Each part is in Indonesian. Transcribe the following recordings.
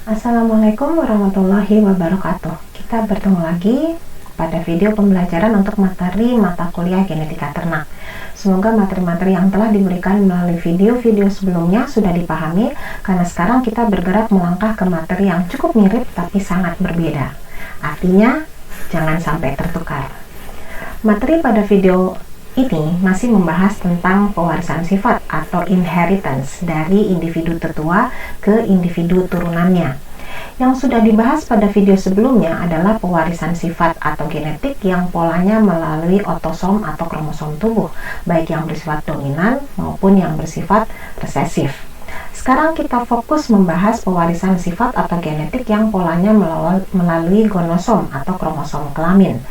Assalamualaikum warahmatullahi wabarakatuh. Kita bertemu lagi pada video pembelajaran untuk materi mata kuliah genetika ternak. Semoga materi-materi yang telah diberikan melalui video-video sebelumnya sudah dipahami, karena sekarang kita bergerak melangkah ke materi yang cukup mirip tapi sangat berbeda. Artinya, jangan sampai tertukar. Materi pada video ini masih membahas tentang pewarisan sifat atau inheritance dari individu tetua ke individu turunannya. Yang sudah dibahas pada video sebelumnya adalah pewarisan sifat atau genetik yang polanya melalui otosom atau kromosom tubuh, baik yang bersifat dominan maupun yang bersifat resesif. Sekarang kita fokus membahas pewarisan sifat atau genetik yang polanya melalui gonosom atau kromosom kelamin.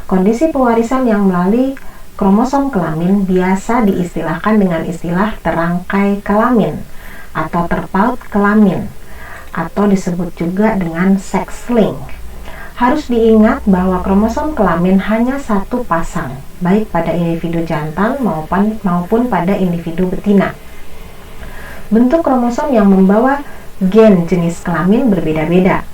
Kondisi pewarisan yang melalui kromosom kelamin biasa diistilahkan dengan istilah terangkai kelamin atau terpaut kelamin, atau disebut juga dengan sex link. Harus diingat bahwa kromosom kelamin hanya satu pasang, baik pada individu jantan maupun pada individu betina. Bentuk kromosom yang membawa gen jenis kelamin berbeda-beda.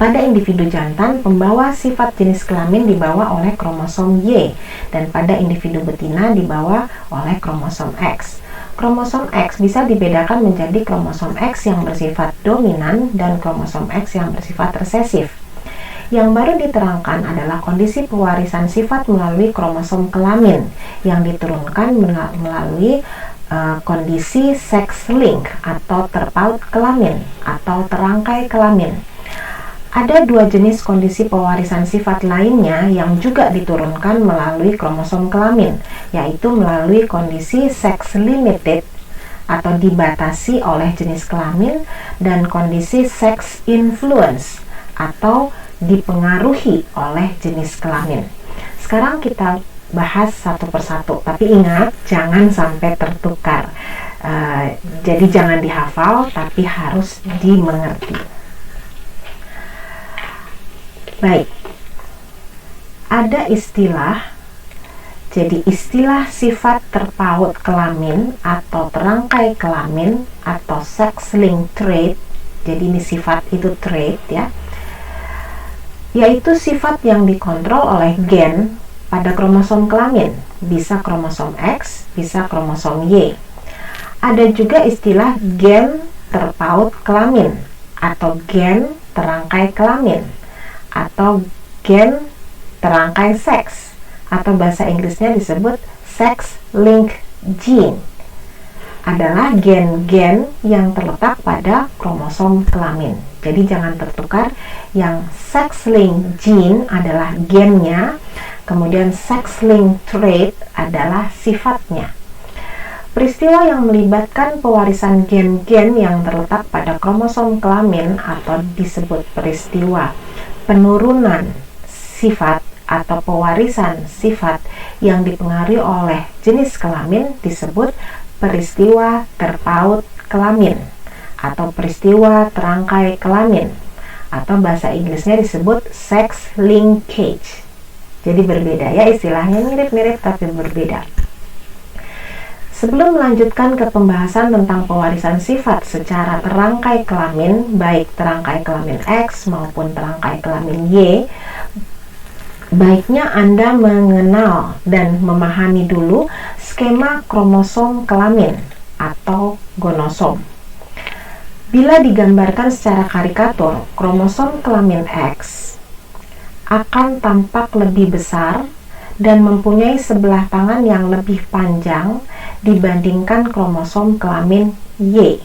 Pada individu jantan, pembawa sifat jenis kelamin dibawa oleh kromosom Y, dan pada individu betina dibawa oleh kromosom X. Kromosom X bisa dibedakan menjadi kromosom X yang bersifat dominan dan kromosom X yang bersifat resesif. Yang baru diterangkan adalah kondisi pewarisan sifat melalui kromosom kelamin yang diturunkan melalui kondisi sex link atau terpaut kelamin atau terangkai kelamin. Ada dua jenis kondisi pewarisan sifat lainnya yang juga diturunkan melalui kromosom kelamin, yaitu melalui kondisi sex limited atau dibatasi oleh jenis kelamin dan kondisi sex influence atau dipengaruhi oleh jenis kelamin. Sekarang kita bahas satu persatu, tapi ingat jangan sampai tertukar. Jadi jangan dihafal, tapi harus dimengerti. Baik, ada istilah, jadi istilah sifat terpaut kelamin atau terangkai kelamin atau sex link trait, jadi ini sifat itu trait ya, yaitu sifat yang dikontrol oleh gen pada kromosom kelamin, bisa kromosom X, bisa kromosom Y. Ada juga istilah gen terpaut kelamin atau gen terangkai kelamin atau gen terangkai seks, atau bahasa Inggrisnya disebut sex link gene, adalah gen-gen yang terletak pada kromosom kelamin. Jadi jangan tertukar, yang sex link gene adalah gennya, kemudian sex link trait adalah sifatnya. Peristiwa yang melibatkan pewarisan gen-gen yang terletak pada kromosom kelamin atau disebut peristiwa penurunan sifat atau pewarisan sifat yang dipengaruhi oleh jenis kelamin disebut peristiwa terpaut kelamin atau peristiwa terangkai kelamin, atau bahasa Inggrisnya disebut sex linkage. Jadi berbeda ya, istilahnya mirip-mirip tapi berbeda. Sebelum melanjutkan ke pembahasan tentang pewarisan sifat secara terangkai kelamin, baik terangkai kelamin X maupun terangkai kelamin Y, baiknya Anda mengenal dan memahami dulu skema kromosom kelamin atau gonosom. Bila digambarkan secara karikatur, kromosom kelamin X akan tampak lebih besar dan mempunyai sebelah tangan yang lebih panjang dibandingkan kromosom kelamin Y.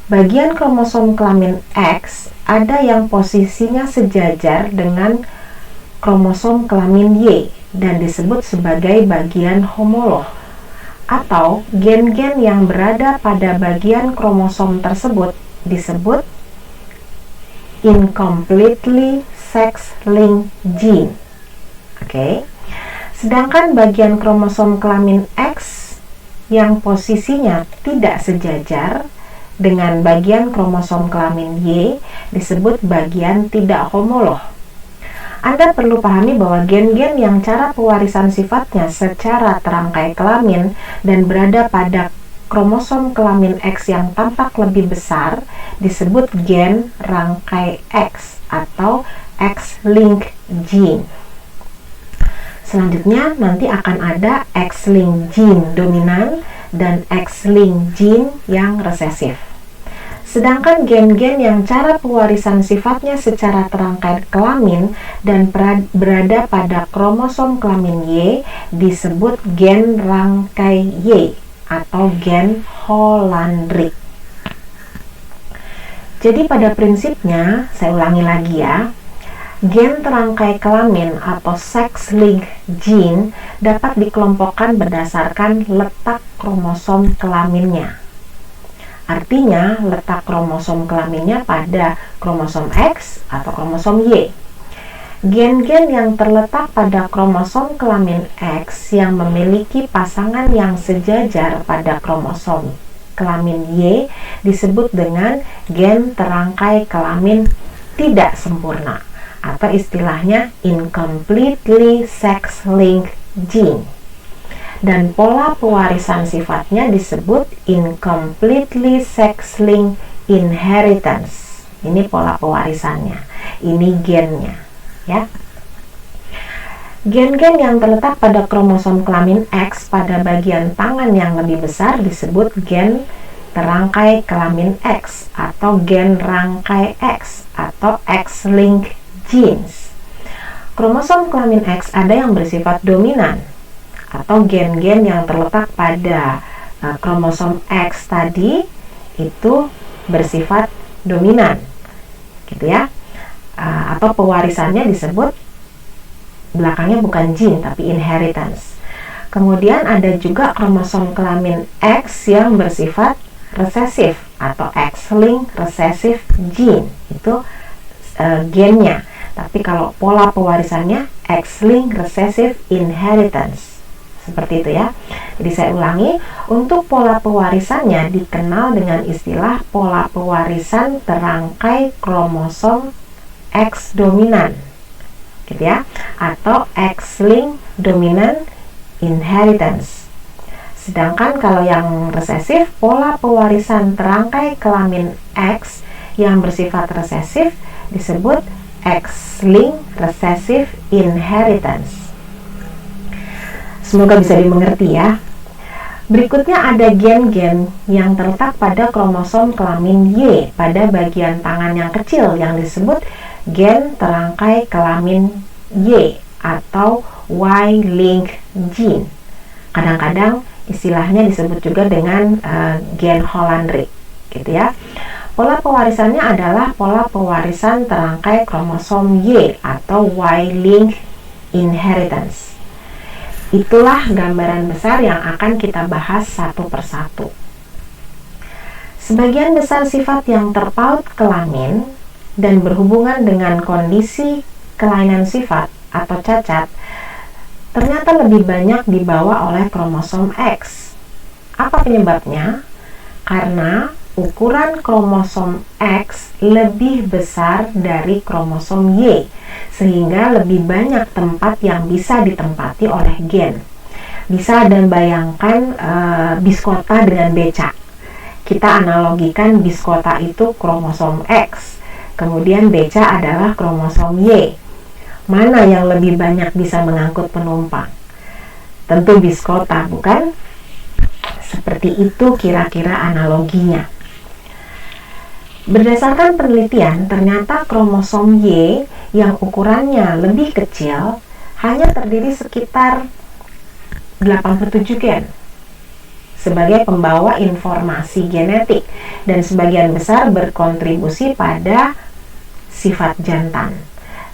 Bagian kromosom kelamin X ada yang posisinya sejajar dengan kromosom kelamin Y dan disebut sebagai bagian homolog, atau gen-gen yang berada pada bagian kromosom tersebut disebut incompletely sex linked gene. Oke. Sedangkan bagian kromosom kelamin X yang posisinya tidak sejajar dengan bagian kromosom kelamin Y disebut bagian tidak homolog. Anda perlu pahami bahwa gen-gen yang cara pewarisan sifatnya secara terangkai kelamin dan berada pada kromosom kelamin X yang tampak lebih besar disebut gen rangkai X atau X-linked gene. Selanjutnya nanti akan ada X-linked gene dominan dan X-linked gene yang resesif. Sedangkan gen-gen yang cara pewarisan sifatnya secara terangkai kelamin dan berada pada kromosom kelamin Y disebut gen rangkai Y atau gen Hollandrick. Jadi pada prinsipnya, saya ulangi lagi ya, gen terangkai kelamin atau sex-linked gene dapat dikelompokkan berdasarkan letak kromosom kelaminnya. Artinya, letak kromosom kelaminnya pada kromosom X atau kromosom Y. Gen-gen yang terletak pada kromosom kelamin X yang memiliki pasangan yang sejajar pada kromosom kelamin Y disebut dengan gen terangkai kelamin tidak sempurna atau istilahnya incompletely sex-linked gene. Dan pola pewarisan sifatnya disebut incompletely sex-linked inheritance. Ini pola pewarisannya, ini gennya, ya. Gen-gen yang terletak pada kromosom kelamin X pada bagian tangan yang lebih besar disebut gen terangkai kelamin X atau gen rangkai X atau X-linked genes. Kromosom kelamin X ada yang bersifat dominan atau gen-gen yang terletak pada kromosom X tadi itu bersifat dominan, gitu ya, atau pewarisannya disebut belakangnya bukan gene tapi inheritance. Kemudian ada juga kromosom kelamin X yang bersifat resesif atau X-linked recessive gene, itu gennya. Tapi kalau pola pewarisannya X-linked recessive inheritance. Seperti itu ya. Jadi saya ulangi, untuk pola pewarisannya dikenal dengan istilah pola pewarisan terangkai kromosom X dominan, gitu ya, atau X-linked dominant inheritance. Sedangkan kalau yang resesif, pola pewarisan terangkai kelamin X yang bersifat resesif disebut X-linked recessive inheritance. Semoga bisa dimengerti ya. Berikutnya ada gen-gen yang terletak pada kromosom kelamin Y pada bagian tangan yang kecil yang disebut gen terangkai kelamin Y atau Y-linked gene. Kadang-kadang istilahnya disebut juga dengan gen Hollandrick, gitu ya. Pola pewarisannya adalah pola pewarisan terangkai kromosom Y atau Y-linked inheritance. Itulah gambaran besar yang akan kita bahas satu persatu. Sebagian besar sifat yang terpaut kelamin dan berhubungan dengan kondisi kelainan sifat atau cacat ternyata lebih banyak dibawa oleh kromosom X. Apa penyebabnya? Karena ukuran kromosom X lebih besar dari kromosom Y, sehingga lebih banyak tempat yang bisa ditempati oleh gen. Bisa dan bayangkan biskota dengan becak. Kita analogikan biskota itu kromosom X, kemudian beca adalah kromosom Y. Mana yang lebih banyak bisa mengangkut penumpang? Tentu biskota, bukan? Seperti itu kira-kira analoginya. Berdasarkan penelitian, ternyata kromosom Y yang ukurannya lebih kecil hanya terdiri sekitar 87 gen sebagai pembawa informasi genetik dan sebagian besar berkontribusi pada sifat jantan.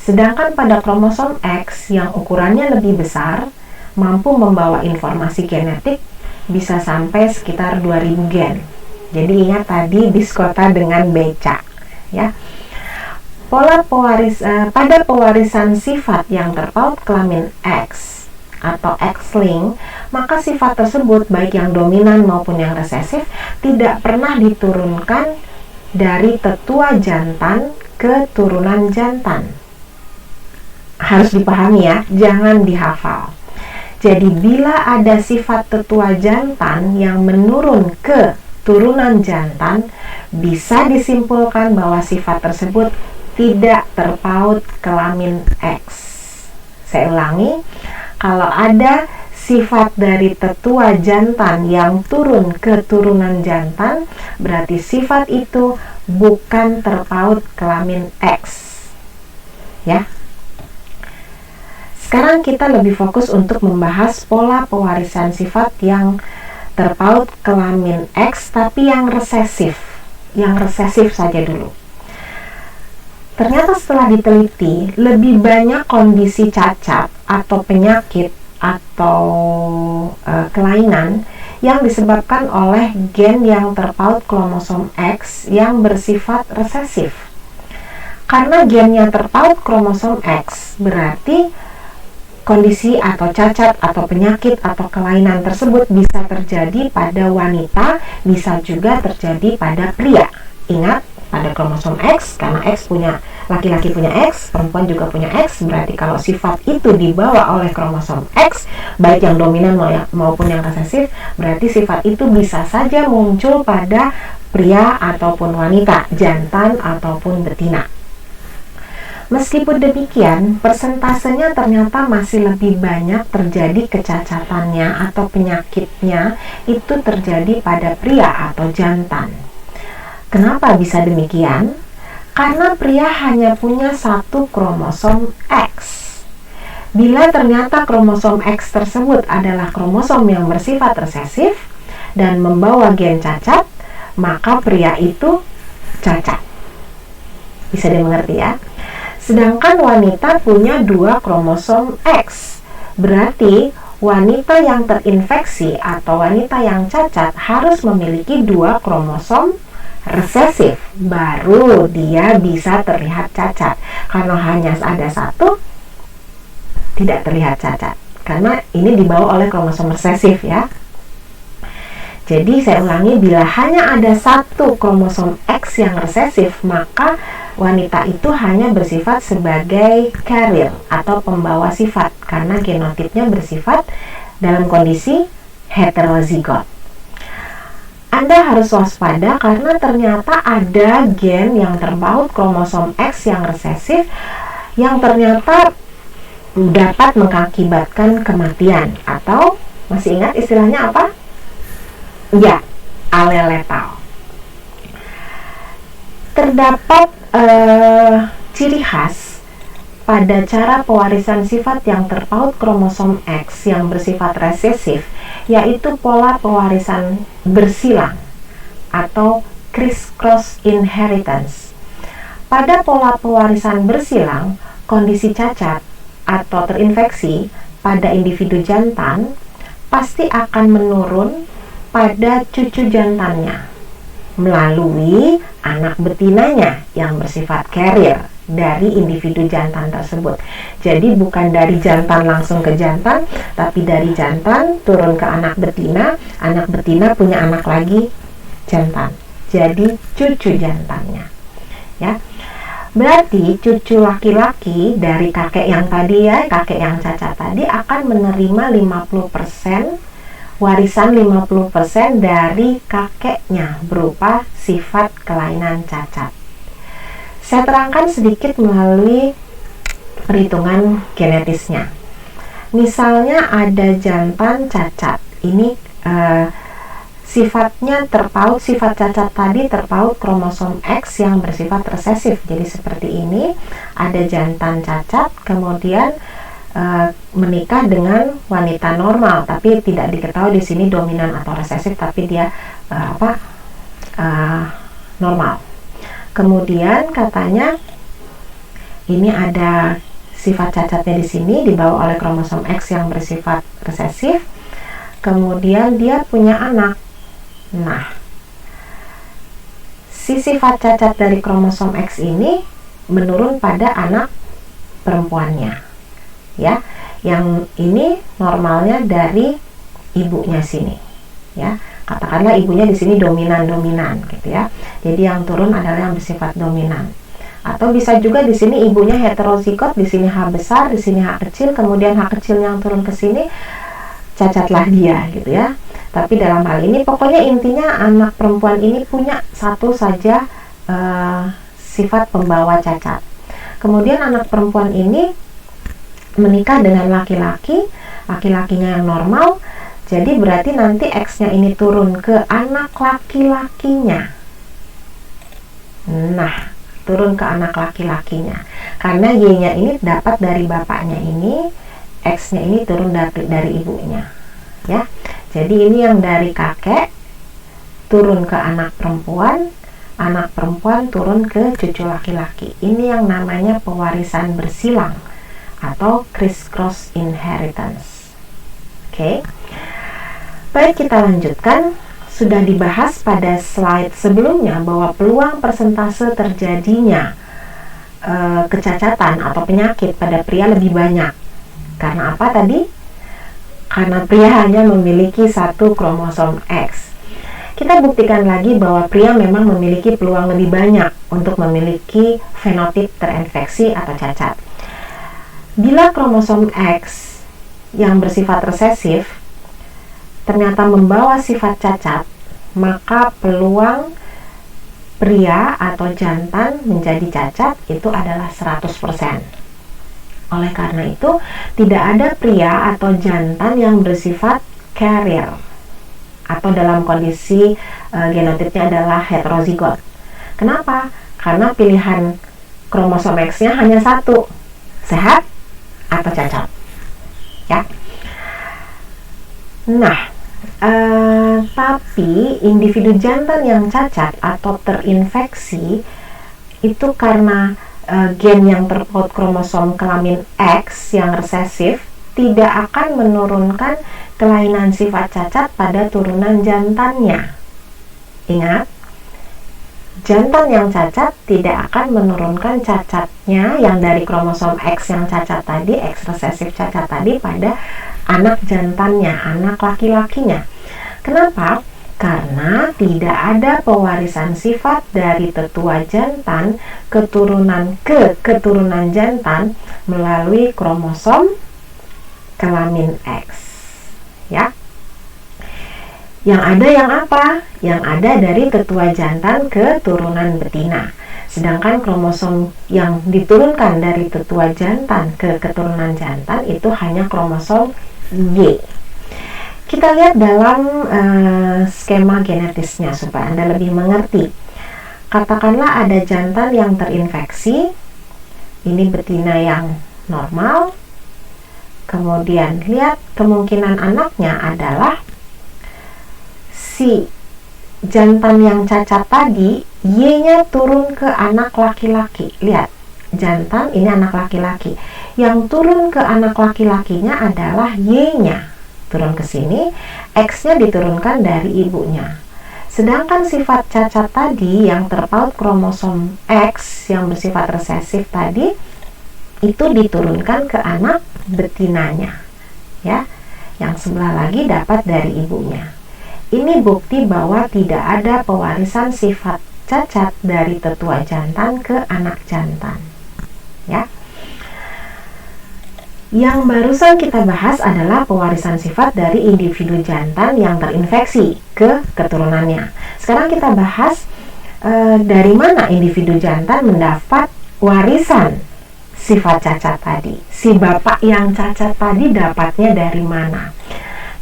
Sedangkan pada kromosom X yang ukurannya lebih besar mampu membawa informasi genetik bisa sampai sekitar 2000 gen. Jadi ingat tadi biskota dengan becak, ya. Pada pewarisan sifat yang terpaut kelamin X atau X-linked, maka sifat tersebut baik yang dominan maupun yang resesif tidak pernah diturunkan dari tetua jantan ke turunan jantan. Harus dipahami ya, jangan dihafal. Jadi bila ada sifat tetua jantan yang menurun ke turunan jantan, bisa disimpulkan bahwa sifat tersebut tidak terpaut kelamin X. Saya ulangi, kalau ada sifat dari tetua jantan yang turun ke turunan jantan, berarti sifat itu bukan terpaut kelamin X. Ya. Sekarang kita lebih fokus untuk membahas pola pewarisan sifat yang terpaut kelamin X tapi yang resesif. Yang resesif saja dulu. Ternyata setelah diteliti, lebih banyak kondisi cacat atau penyakit atau kelainan yang disebabkan oleh gen yang terpaut kromosom X yang bersifat resesif. Karena gennya terpaut kromosom X, berarti kondisi atau cacat atau penyakit atau kelainan tersebut bisa terjadi pada wanita, bisa juga terjadi pada pria. Ingat, pada kromosom X, karena X punya, laki-laki punya X, perempuan juga punya X, berarti kalau sifat itu dibawa oleh kromosom X, baik yang dominan maupun yang resesif, berarti sifat itu bisa saja muncul pada pria ataupun wanita, jantan ataupun betina. Meskipun demikian, persentasenya ternyata masih lebih banyak terjadi kecacatannya atau penyakitnya itu terjadi pada pria atau jantan. Kenapa bisa demikian? Karena pria hanya punya satu kromosom X. Bila ternyata kromosom X tersebut adalah kromosom yang bersifat resesif dan membawa gen cacat, maka pria itu cacat. Bisa dimengerti ya? Sedangkan wanita punya dua kromosom X. Berarti wanita yang terinfeksi atau wanita yang cacat harus memiliki dua kromosom resesif, baru dia bisa terlihat cacat. Karena hanya ada satu, tidak terlihat cacat. Karena ini dibawa oleh kromosom resesif ya. Jadi saya ulangi, bila hanya ada satu kromosom X yang resesif, maka wanita itu hanya bersifat sebagai carrier atau pembawa sifat karena genotipnya bersifat dalam kondisi heterozigot. Anda harus waspada karena ternyata ada gen yang terpaut kromosom X yang resesif yang ternyata dapat mengakibatkan kematian, atau masih ingat istilahnya apa? Ya, alel letal. Terdapat ciri khas pada cara pewarisan sifat yang terpaut kromosom X yang bersifat resesif, yaitu pola pewarisan bersilang atau criss-cross inheritance. Pada pola pewarisan bersilang, kondisi cacat atau terinfeksi pada individu jantan pasti akan menurun pada cucu jantannya melalui anak betinanya yang bersifat carrier dari individu jantan tersebut. Jadi bukan dari jantan langsung ke jantan, tapi dari jantan turun ke anak betina punya anak lagi jantan. Jadi cucu jantannya. Ya. Berarti cucu laki-laki dari kakek yang tadi ya, kakek yang cacat tadi akan menerima 50%, warisan 50% dari kakeknya berupa sifat kelainan cacat. Saya terangkan sedikit melalui perhitungan genetisnya. Misalnya ada jantan cacat, ini sifatnya terpaut, sifat cacat tadi terpaut kromosom X yang bersifat resesif. Jadi seperti ini, ada jantan cacat, kemudian menikah dengan wanita normal, tapi tidak diketahui di sini dominan atau resesif, tapi dia normal. Kemudian katanya ini ada sifat cacatnya di sini dibawa oleh kromosom X yang bersifat resesif. Kemudian dia punya anak. Nah, si sifat cacat dari kromosom X ini menurun pada anak perempuannya. Ya, yang ini normalnya dari ibunya sini. Ya, katakanlah ibunya di sini dominan gitu ya. Jadi yang turun adalah yang bersifat dominan. Atau bisa juga di sini ibunya heterozigot, di sini H besar, di sini H kecil, kemudian H kecil yang turun ke sini cacatlah dia gitu ya. Tapi dalam hal ini pokoknya intinya anak perempuan ini punya satu saja sifat pembawa cacat. Kemudian anak perempuan ini menikah dengan laki-lakinya yang normal. Jadi berarti nanti X-nya ini turun ke anak laki-lakinya. Nah, turun ke anak laki-lakinya. Karena Y-nya ini dapat dari bapaknya ini, X-nya ini turun dari ibunya. Ya. Jadi ini yang dari kakek turun ke anak perempuan turun ke cucu laki-laki. Ini yang namanya pewarisan bersilang atau criss-cross inheritance. Oke. Baik, kita lanjutkan. Sudah dibahas pada slide sebelumnya bahwa peluang persentase terjadinya kecacatan atau penyakit pada pria lebih banyak. Karena apa tadi? Karena pria hanya memiliki satu kromosom X. Kita buktikan lagi bahwa pria memang memiliki peluang lebih banyak untuk memiliki fenotip terinfeksi atau cacat. Bila kromosom X yang bersifat resesif ternyata membawa sifat cacat, maka peluang pria atau jantan menjadi cacat itu adalah 100%. Oleh karena itu, tidak ada pria atau jantan yang bersifat carrier atau dalam kondisi genotipnya adalah heterozigot. Kenapa? Karena pilihan kromosom X-nya hanya satu, sehat atau cacat. Ya. Nah, tapi individu jantan yang cacat atau terinfeksi itu karena gen yang terpaut kromosom kelamin X yang resesif tidak akan menurunkan kelainan sifat cacat pada turunan jantannya. Ingat, jantan yang cacat tidak akan menurunkan cacatnya yang dari kromosom X yang cacat tadi, X resesif cacat tadi pada anak jantannya, anak laki-lakinya. Kenapa? Karena tidak ada pewarisan sifat dari tetua jantan keturunan ke keturunan jantan melalui kromosom kelamin X. Ya. Yang ada yang apa? Yang ada dari tetua jantan ke turunan betina. Sedangkan kromosom yang diturunkan dari tetua jantan ke keturunan jantan itu hanya kromosom Y. Kita lihat dalam skema genetisnya supaya Anda lebih mengerti. Katakanlah ada jantan yang terinfeksi, ini betina yang normal. Kemudian lihat kemungkinan anaknya adalah si jantan yang cacat tadi, Y-nya turun ke anak laki-laki. Lihat, jantan ini anak laki-laki. Yang turun ke anak laki-lakinya adalah Y-nya. Turun ke sini, X-nya diturunkan dari ibunya. Sedangkan sifat cacat tadi yang terpaut kromosom X yang bersifat resesif tadi itu diturunkan ke anak betinanya. Ya, yang sebelah lagi dapat dari ibunya. Ini bukti bahwa tidak ada pewarisan sifat cacat dari tetua jantan ke anak jantan. Ya. Yang barusan kita bahas adalah pewarisan sifat dari individu jantan yang terinfeksi ke keturunannya. Sekarang kita bahas dari mana individu jantan mendapat warisan sifat cacat tadi. Si bapak yang cacat tadi dapatnya dari mana?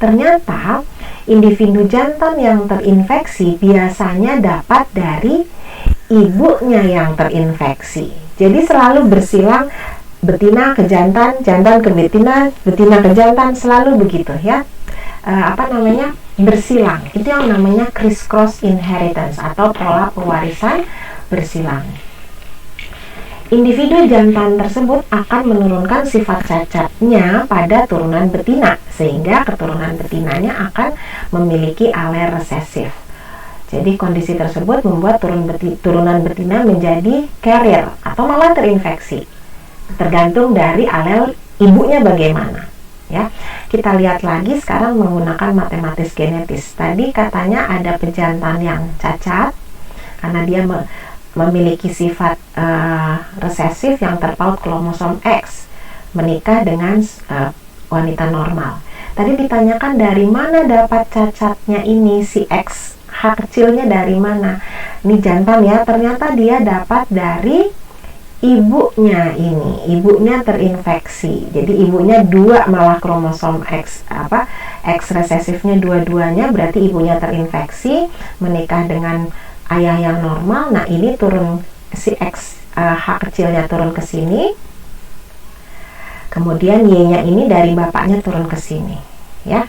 Ternyata individu jantan yang terinfeksi biasanya dapat dari ibunya yang terinfeksi. Jadi selalu bersilang betina ke jantan, jantan ke betina, betina ke jantan, selalu begitu ya. Bersilang. Itu yang namanya criss-cross inheritance atau pola pewarisan bersilang. Individu jantan tersebut akan menurunkan sifat cacatnya pada turunan betina, sehingga keturunan betinanya akan memiliki alel resesif. Jadi kondisi tersebut membuat turunan betina menjadi carrier atau malah terinfeksi. Tergantung dari alel ibunya bagaimana. Ya, kita lihat lagi sekarang menggunakan matematis genetis. Tadi katanya ada pejantan yang cacat karena dia memiliki sifat resesif yang terpaut kromosom X, menikah dengan wanita normal. Tadi ditanyakan dari mana dapat cacatnya ini, si X, H kecilnya dari mana? Ini jantan ya, ternyata dia dapat dari ibunya ini. Ibunya terinfeksi. Jadi ibunya 2 malah kromosom X resesifnya dua-duanya, berarti ibunya terinfeksi, menikah dengan ayah yang normal. Nah, ini turun si X, H kecilnya turun ke sini. Kemudian Y-nya ini dari bapaknya turun ke sini, ya.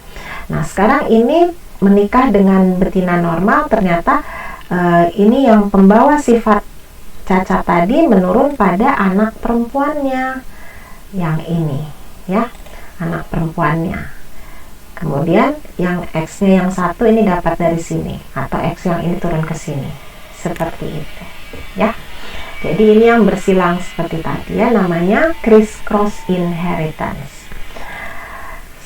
Nah, sekarang ini menikah dengan betina normal, ternyata ini yang pembawa sifat cacat tadi menurun pada anak perempuannya, yang ini, ya, anak perempuannya. Kemudian yang X-nya yang satu ini dapat dari sini, atau X yang ini turun ke sini, seperti itu, ya. Jadi ini yang bersilang seperti tadi ya, namanya criss-cross inheritance.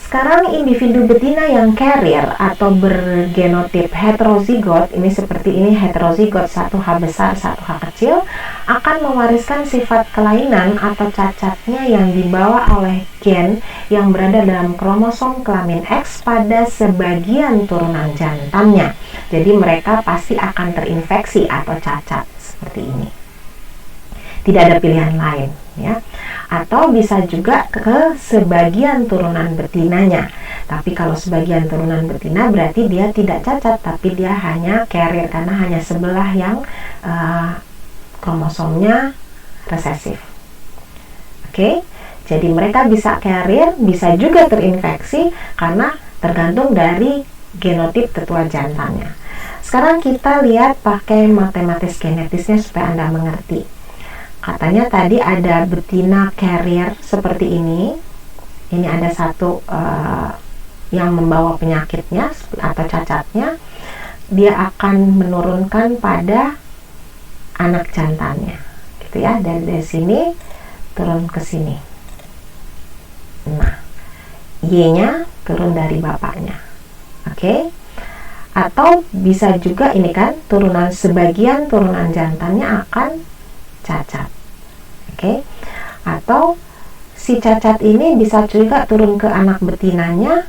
Sekarang individu betina yang carrier atau bergenotip heterozigot, ini seperti ini, heterozigot 1H besar 1H kecil, akan mewariskan sifat kelainan atau cacatnya yang dibawa oleh gen yang berada dalam kromosom kelamin X pada sebagian turunan jantannya. Jadi mereka pasti akan terinfeksi atau cacat seperti ini. Tidak ada pilihan lain, ya. Atau bisa juga ke sebagian turunan betinanya. Tapi kalau sebagian turunan betina berarti dia tidak cacat, tapi dia hanya carrier karena hanya sebelah yang kromosomnya resesif. Oke, jadi mereka bisa carrier, bisa juga terinfeksi karena tergantung dari genotip tetua jantannya. Sekarang kita lihat pakai matematis genetisnya supaya Anda mengerti. Katanya tadi ada betina carrier seperti ini. Ini ada satu yang membawa penyakitnya atau cacatnya. Dia akan menurunkan pada anak jantannya, gitu ya. Dari sini turun ke sini. Nah, Y-nya turun dari bapaknya. Oke. Atau bisa juga ini kan, sebagian turunan jantannya akan cacat. Oke. Atau si cacat ini bisa juga turun ke anak betinanya,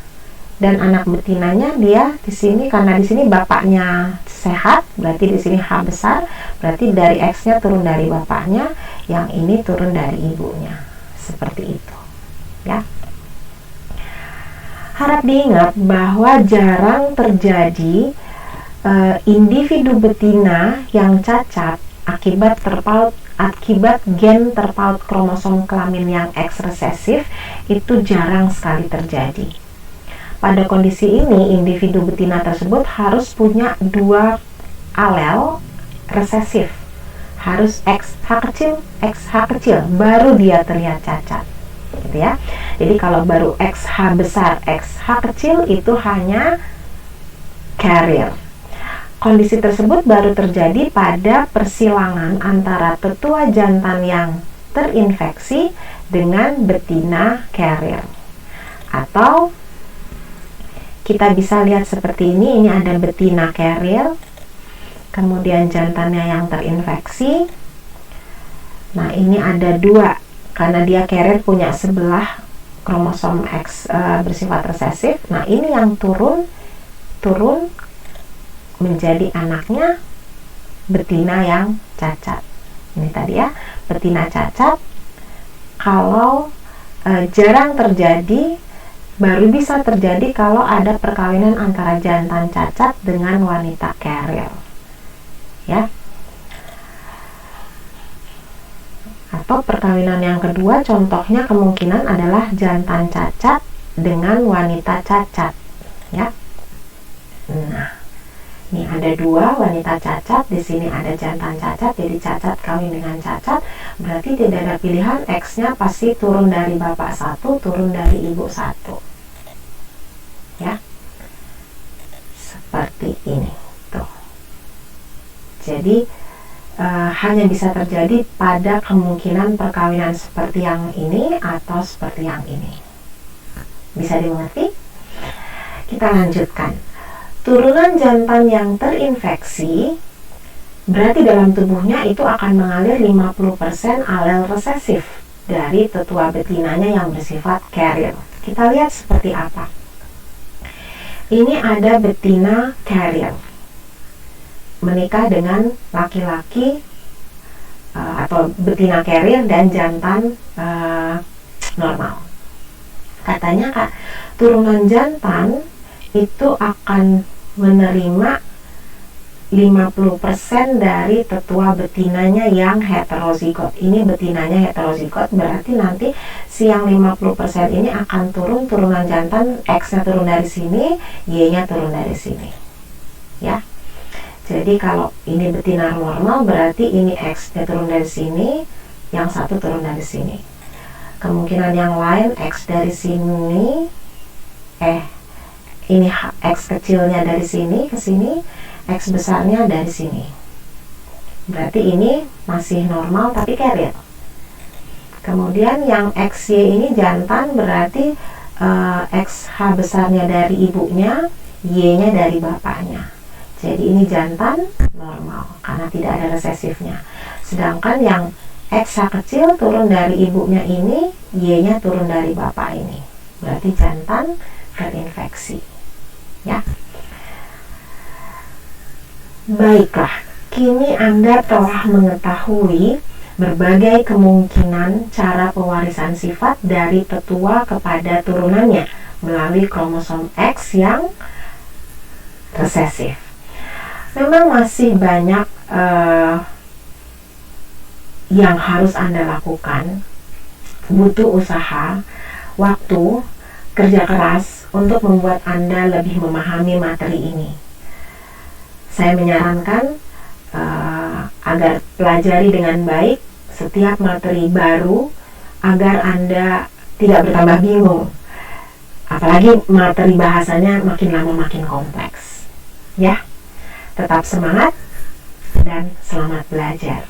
dan anak betinanya dia di sini, karena di sini bapaknya sehat, berarti di sini H besar, berarti dari X-nya turun dari bapaknya, yang ini turun dari ibunya. Seperti itu, ya. Harap diingat bahwa jarang terjadi individu betina yang cacat akibat gen terpaut kromosom kelamin yang X resesif, itu jarang sekali terjadi. Pada kondisi ini, individu betina tersebut harus punya 2 alel resesif, harus XH kecil, XH kecil, baru dia terlihat cacat, gitu ya. Jadi kalau baru XH besar, XH kecil, itu hanya carrier. Kondisi tersebut baru terjadi pada persilangan antara tetua jantan yang terinfeksi dengan betina carrier. Atau kita bisa lihat seperti ini ada betina carrier, kemudian jantannya yang terinfeksi. Nah, ini ada 2, karena dia carrier punya sebelah kromosom X bersifat resesif. Nah, ini yang turun menjadi anaknya betina yang cacat. Ini tadi ya, betina cacat. Kalau jarang terjadi, baru bisa terjadi kalau ada perkawinan antara jantan cacat dengan wanita carrier, ya. Atau perkawinan yang kedua, contohnya kemungkinan adalah jantan cacat dengan wanita cacat, ya. Nah, ini ada 2 wanita cacat, di sini ada jantan cacat, jadi cacat kawin dengan cacat, berarti tidak ada pilihan, X-nya pasti turun dari bapak 1, turun dari ibu 1. Ya. Seperti ini. Tuh. Jadi hanya bisa terjadi pada kemungkinan perkawinan seperti yang ini atau seperti yang ini. Bisa dimengerti? Kita lanjutkan. Turunan jantan yang terinfeksi berarti dalam tubuhnya itu akan mengalir 50% alel resesif dari tetua betinanya yang bersifat carrier. Kita lihat seperti apa. Ini ada betina carrier menikah dengan laki-laki atau betina carrier dan jantan normal. Katanya Kak, turunan jantan itu akan menerima 50% dari tetua betinanya yang heterozigot. Ini betinanya heterozigot, berarti nanti si yang 50% ini akan turun, turunan jantan X-nya turun dari sini, Y-nya turun dari sini. Ya. Jadi kalau ini betina normal, berarti ini X-nya turun dari sini, yang satu turun dari sini. Kemungkinan yang lain X dari sini, ini X kecilnya dari sini ke sini, X besarnya dari sini. Berarti ini masih normal tapi carrier. Kemudian yang XY ini jantan, berarti XH besarnya dari ibunya, Y-nya dari bapaknya. Jadi ini jantan normal karena tidak ada resesifnya. Sedangkan yang XH kecil turun dari ibunya ini, Y-nya turun dari bapak ini. Berarti jantan terinfeksi. Ya. Baiklah, kini Anda telah mengetahui berbagai kemungkinan cara pewarisan sifat dari tetua kepada turunannya melalui kromosom X yang resesif. Memang masih banyak yang harus Anda lakukan, butuh usaha, waktu, kerja keras untuk membuat Anda lebih memahami materi ini. Saya menyarankan agar pelajari dengan baik setiap materi baru agar Anda tidak bertambah bingung. Apalagi materi bahasanya makin lama makin kompleks. Ya, tetap semangat dan selamat belajar.